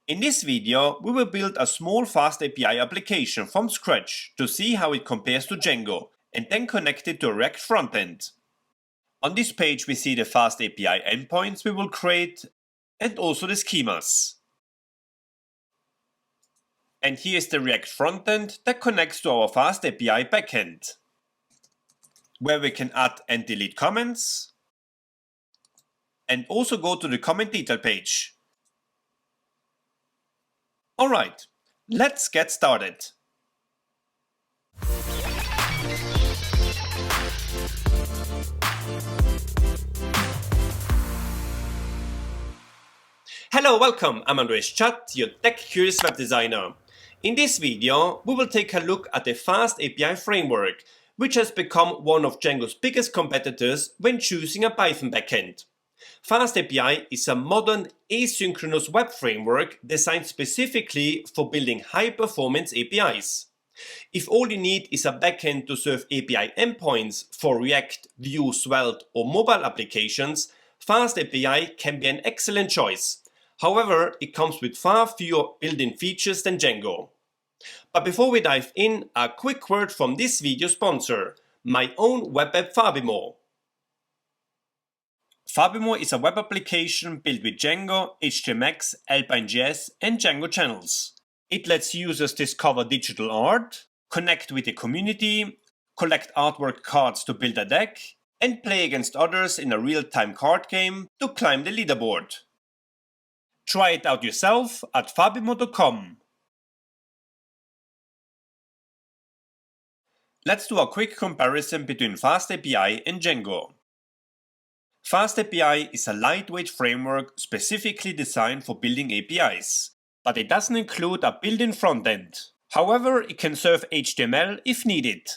In this video, we will build a small FastAPI application from scratch to see how it compares to Django, and then connect it to a React frontend. On this page we see the FastAPI endpoints we will create and also the schemas. And here is the React frontend that connects to our FastAPI backend, where we can add and delete comments and also go to the comment detail page. Alright, let's get started. Hello, welcome, I'm Andreas, your tech-curious web designer. In this video, we will take a look at the FastAPI framework, which has become one of Django's biggest competitors when choosing a Python backend. FastAPI is a modern asynchronous web framework designed specifically for building high-performance APIs. If all you need is a backend to serve API endpoints for React, Vue, Svelte or mobile applications, FastAPI can be an excellent choice. However, it comes with far fewer built-in features than Django. But before we dive in, a quick word from this video sponsor, my own web app Fabimo. Fabimo is a web application built with Django, HTMX, Alpine.js and Django channels. It lets users discover digital art, connect with the community, collect artwork cards to build a deck, and play against others in a real-time card game to climb the leaderboard. Try it out yourself at fabimo.com. Let's do a quick comparison between FastAPI and Django. FastAPI is a lightweight framework specifically designed for building APIs, but it doesn't include a built-in frontend. However, it can serve HTML if needed.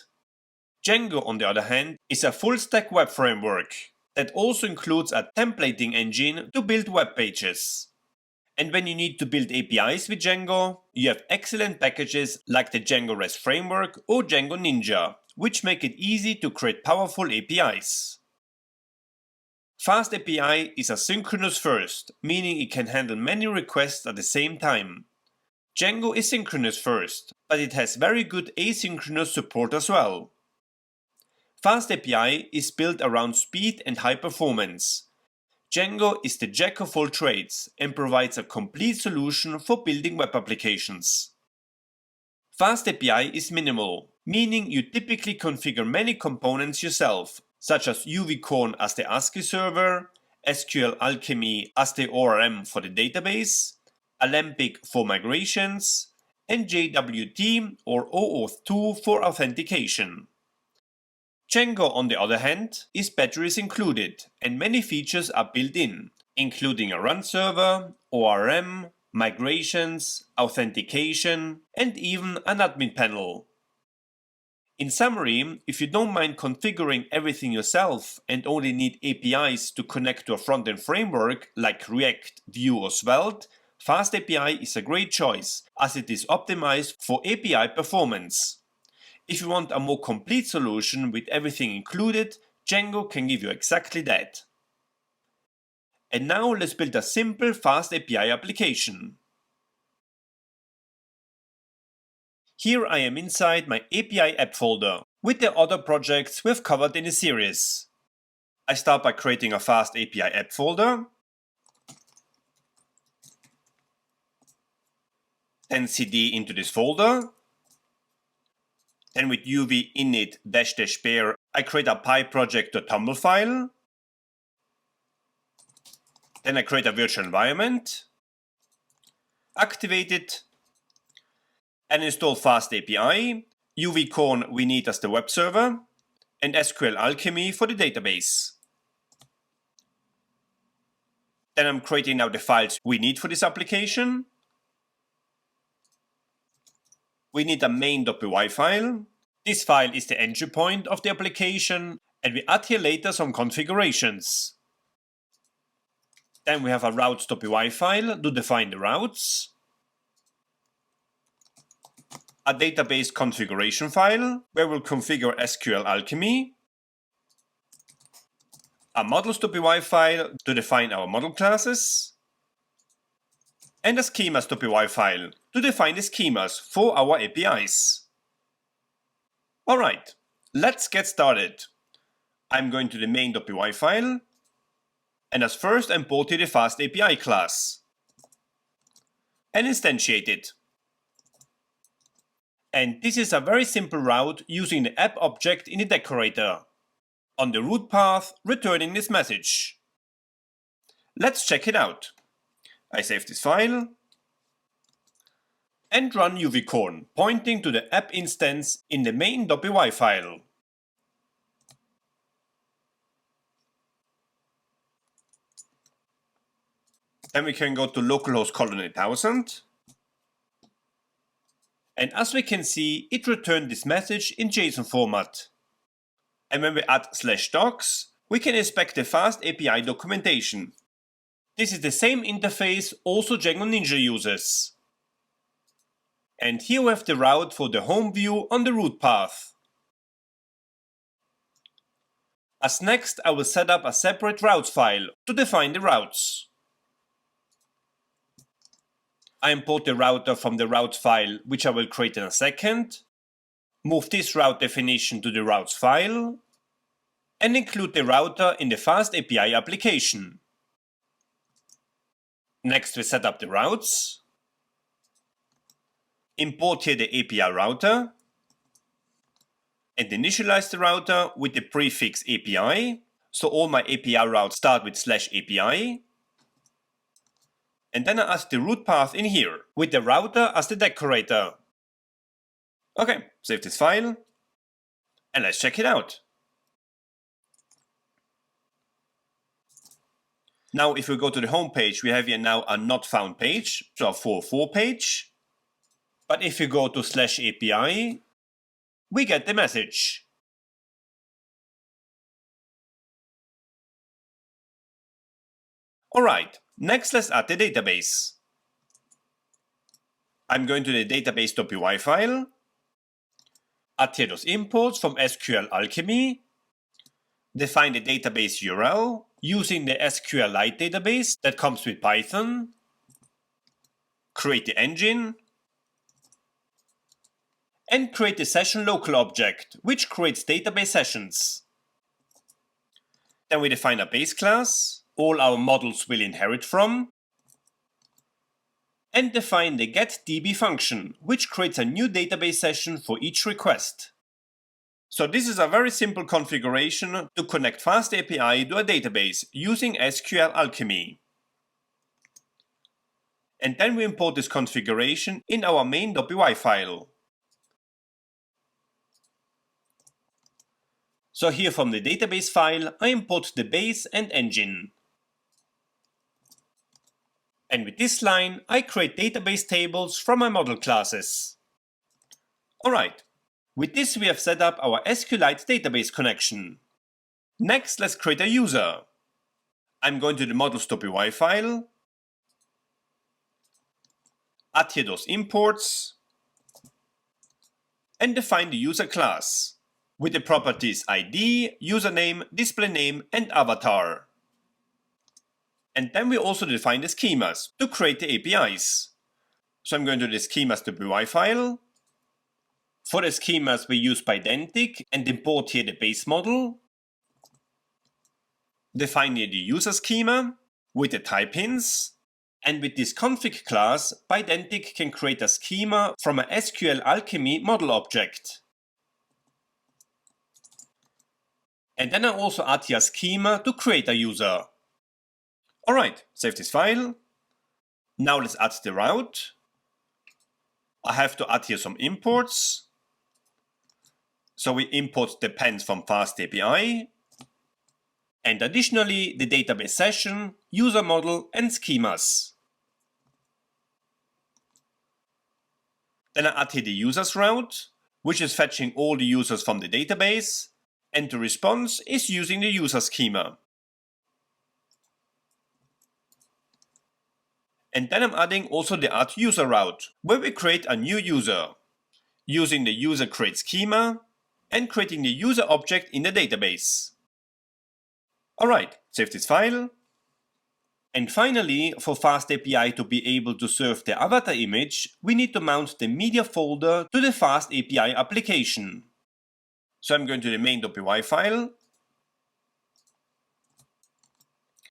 Django, on the other hand, is a full-stack web framework that also includes a templating engine to build web pages. And when you need to build APIs with Django, you have excellent packages like the Django REST framework or Django Ninja, which make it easy to create powerful APIs. FastAPI is asynchronous first, meaning it can handle many requests at the same time. Django is synchronous first, but it has very good asynchronous support as well. FastAPI is built around speed and high performance. Django is the jack of all trades and provides a complete solution for building web applications. FastAPI is minimal, meaning you typically configure many components yourself, such as UVcorn as the ASCII server, SQL Alchemy as the ORM for the database, Alembic for migrations, and JWT or OAuth 2 for authentication. Django, on the other hand, is batteries included and many features are built in, including a run server, ORM, migrations, authentication, and even an admin panel. In summary, if you don't mind configuring everything yourself and only need APIs to connect to a front-end framework like React, Vue or Svelte, FastAPI is a great choice as it is optimized for API performance. If you want a more complete solution with everything included, Django can give you exactly that. And now let's build a simple FastAPI application. Here I am inside my API app folder with the other projects we've covered in the series. I start by creating a FastAPI app folder, then cd into this folder. Then with uv init --bear I create a py_project.tumble file. Then I create a virtual environment, activate it, and install FastAPI, UVcorn we need as the web server, and SQL Alchemy for the database. Then I'm creating now the files we need for this application. We need a main.py file. This file is the entry point of the application, and we add here later some configurations. Then we have a routes.py file to define the routes. A database configuration file where we'll configure SQL Alchemy. A models.py file to define our model classes. and a schemas.py file to define the schemas for our APIs. Alright, let's get started. I'm going to the main.py file, and as first import the FastAPI class and instantiate it. And this is a very simple route using the app object in the decorator. On the root path, returning this message. Let's check it out. I save this file and run UVcorn, pointing to the app instance in the main.py file. Then we can go to localhost colon 8000. And as we can see, it returned this message in JSON format. And when we add /docs, we can inspect the FastAPI documentation. This is the same interface also Django Ninja uses. And here we have the route for the home view on the root path. As next, I will set up a separate routes file to define the routes. I import the router from the routes file, which I will create in a second. Move this route definition to the routes file, and include the router in the FastAPI application. Next, we set up the routes. Import here the API router, and initialize the router with the prefix API. So all my API routes start with /API. And then I add the root path in here, with the router as the decorator. Okay, save this file, and let's check it out. Now if we go to the home page, we have here now a not found page, so a 404 page. But if you go to /API, we get the message. Alright, next let's add the database. I'm going to the database.py file, add here those imports from SQL Alchemy, define the database URL using the SQLite database that comes with Python, create the engine, and create the session local object, which creates database sessions. Then we define a base class, all our models will inherit from, and define the getDB function, which creates a new database session for each request. So this is a very simple configuration to connect FastAPI to a database using SQL Alchemy. And then we import this configuration in our main.py file. So here from the database file, I import the base and engine. And with this line, I create database tables from my model classes. Alright, with this we have set up our SQLite database connection. Next, let's create a user. I'm going to the models.py file, add here those imports, and define the user class with the properties ID, username, display name, and avatar. And then we also define the schemas to create the APIs. So I'm going to the schemas.py file. For the schemas we use Pydantic and import here the base model. Define here the user schema with the type hints. And with this config class, Pydantic can create a schema from a SQL Alchemy model object. And then I also add here a schema to create a user. Alright, save this file. Now let's add the route. I have to add here some imports. So we import the depends from FastAPI. And additionally, the database session, user model, and schemas. Then I add here the users route, which is fetching all the users from the database. And the response is using the user schema. And then I'm adding also the add user route, where we create a new user, using the user create schema and creating the user object in the database. Alright, save this file. And finally, for FastAPI to be able to serve the avatar image, we need to mount the media folder to the FastAPI application. So I'm going to the main.py file,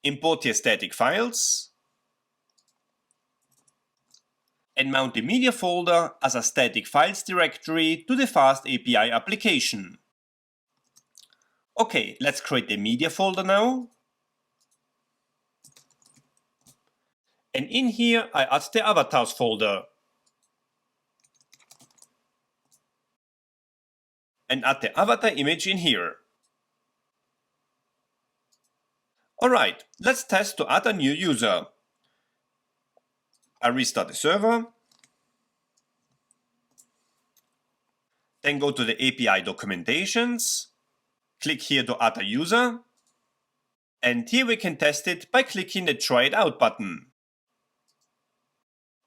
import the static files, and mount the media folder as a static files directory to the FastAPI application. Okay, let's create the media folder now. And in here I add the avatars folder. And add the avatar image in here. Alright, let's test to add a new user. I restart the server. Then go to the API documentations. Click here to add a user. And here we can test it by clicking the Try It Out button.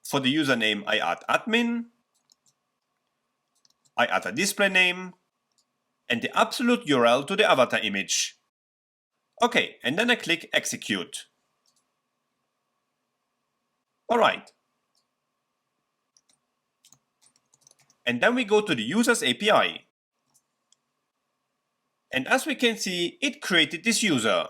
For the username I add admin. I add a display name. And the absolute URL to the avatar image. Okay, and then I click Execute. Alright. And then we go to the Users API. And as we can see, it created this user.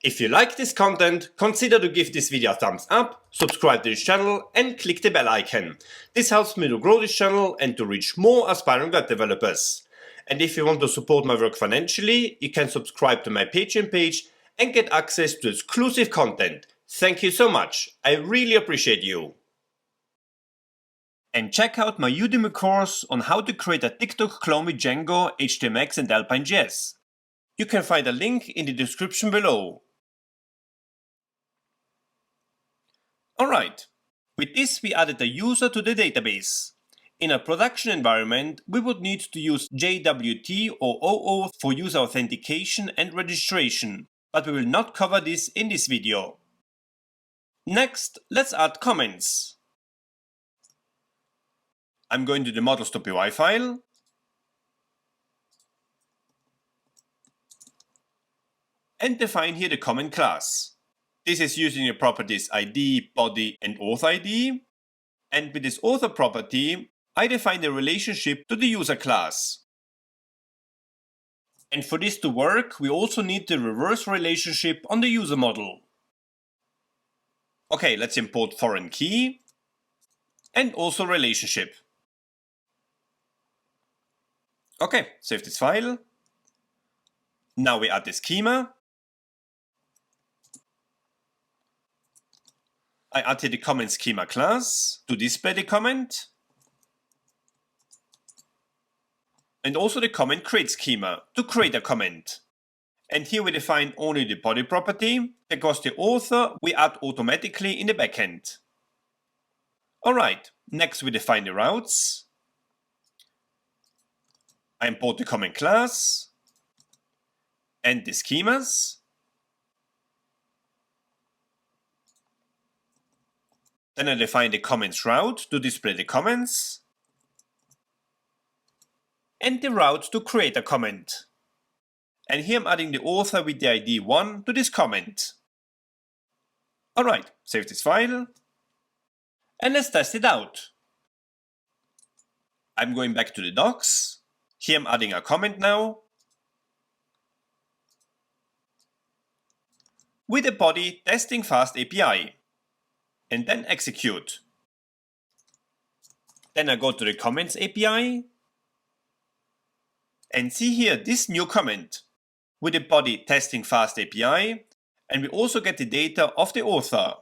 If you like this content, consider to give this video a thumbs up, subscribe to this channel and click the bell icon. This helps me to grow this channel and to reach more aspiring web developers. And if you want to support my work financially, you can subscribe to my Patreon page and get access to exclusive content. Thank you so much. I really appreciate you. And check out my Udemy course on how to create a TikTok clone with Django, HTMX and Alpine.js. You can find a link in the description below. Alright, with this we added a user to the database. In a production environment, we would need to use JWT or OAuth for user authentication and registration, but we will not cover this in this video. Next, let's add comments. I'm going to the models.py file. And define here the comment class. This is using the properties ID, body and author ID. And with this author property, I define the relationship to the user class. And for this to work, we also need the reverse relationship on the user model. Okay, let's import foreign key and also relationship. Okay, save this file. Now we add the schema. I add here the comment schema class to display the comment. And also the comment create schema to create a comment. And here we define only the body property, because the author we add automatically in the backend. Alright, next we define the routes. I import the comment class and the schemas. Then I define the comments route to display the comments. And the route to create a comment. And here I'm adding the author with the ID 1 to this comment. Alright, save this file. And let's test it out. I'm going back to the docs. Here I'm adding a comment now. With the body testing FastAPI. And then execute. Then I go to the comments API. And see here this new comment. With the body testing FastAPI. And we also get the data of the author.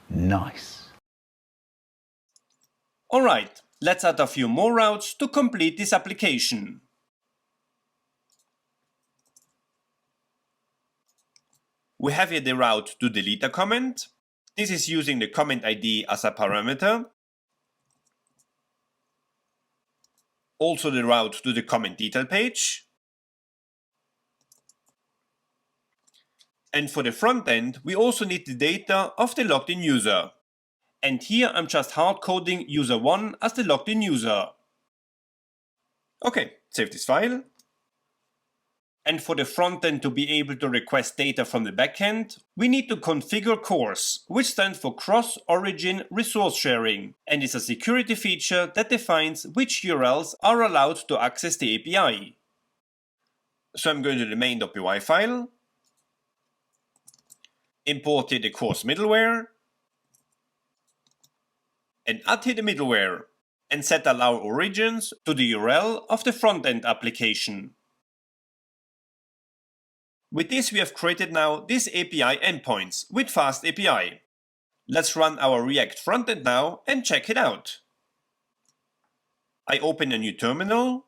Nice. Alright, let's add a few more routes to complete this application. We have here the route to delete a comment. This is using the comment ID as a parameter. Also the route to the comment detail page. And for the front end, we also need the data of the logged in user. And here I'm just hard coding user 1 as the logged in user. Okay, save this file. And for the frontend to be able to request data from the backend, we need to configure CORS, which stands for Cross-Origin Resource Sharing, and is a security feature that defines which URLs are allowed to access the API. So I'm going to the main.py file, import here the CORS middleware, and add here the middleware, and set allow origins to the URL of the frontend application. With this, we have created now this API endpoints with FastAPI. Let's run our React frontend now and check it out. I open a new terminal,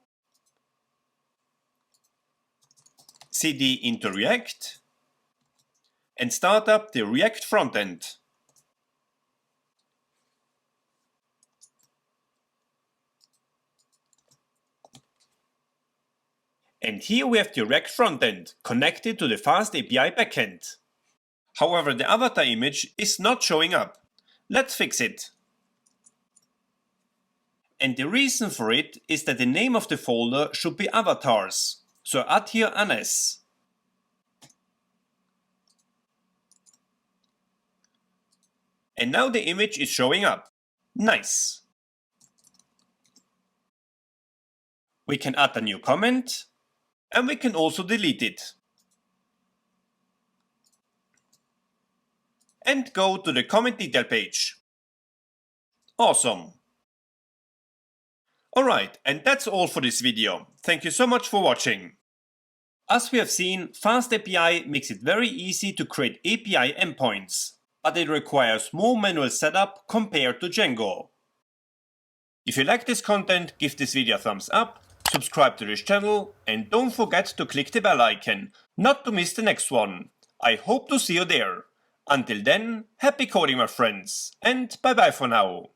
cd into React, and start up the React frontend. And here we have the React frontend connected to the FastAPI backend. However, the avatar image is not showing up. Let's fix it. And the reason for it is that the name of the folder should be avatars. So add here an S. And now the image is showing up. Nice. We can add a new comment, and we can also delete it. And go to the comment detail page. Awesome. Alright, and that's all for this video. Thank you so much for watching. As we have seen, FastAPI makes it very easy to create API endpoints, but it requires more manual setup compared to Django. If you like this content, give this video a thumbs up, subscribe to this channel, and don't forget to click the bell icon, not to miss the next one. I hope to see you there. Until then, happy coding my friends, and bye bye for now.